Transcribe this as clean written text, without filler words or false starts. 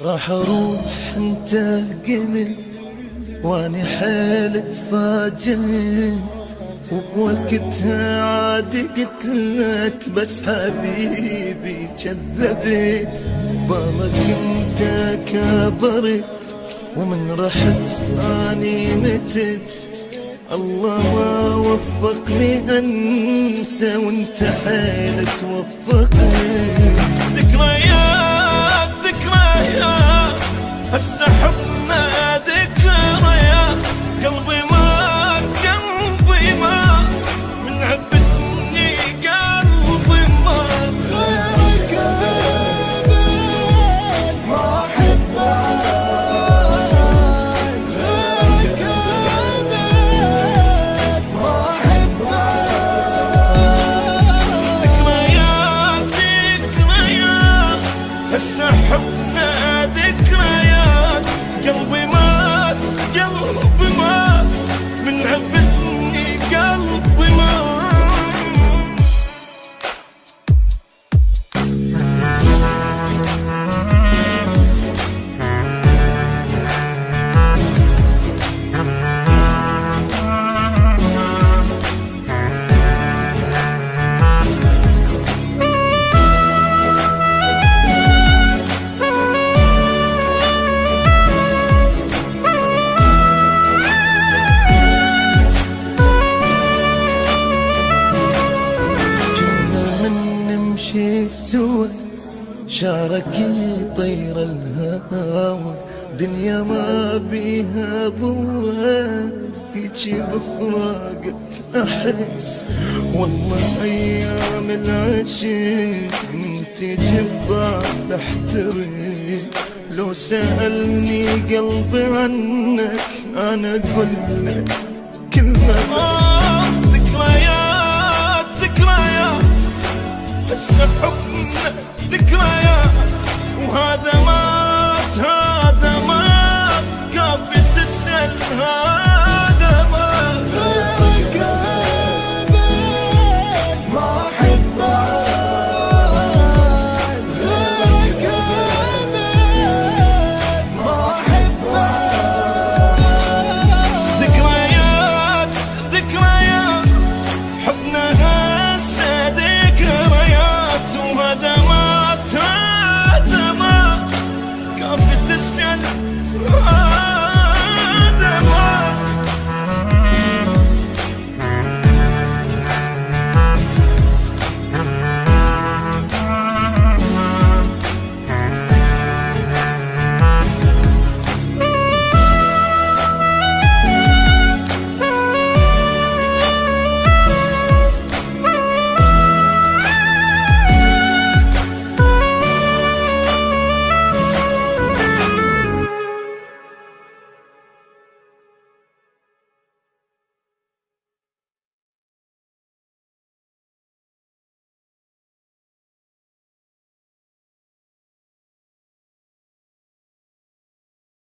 راح اروح انت قمت واني حيل تفاجئت، وبوقتها عادي قلت لك بس حبيبي كذبت. بالك انت كبرت ومن رحت اني متت، الله ما وفقني انسى وانت حيل توفقني. ذكريات ذكريات هسه حبنا ذكريات، قلبي مات قلبي مات من عبتني قلبي مات. غيرك ابد ما احبك، غيرك ابد ما احبك. ذكريات ذكريات هسه حبنا ذكريات، قلبي مات قلبي مات من عفتني قلبي مات. نمشي سوا شارك يطير الهوى، دنيا ما بيها ضوى هيجي بفراقك احس. والله ايام العشق انت جبال احترق، لو سألني قلبي عنك انا اقول لك كلمة بس.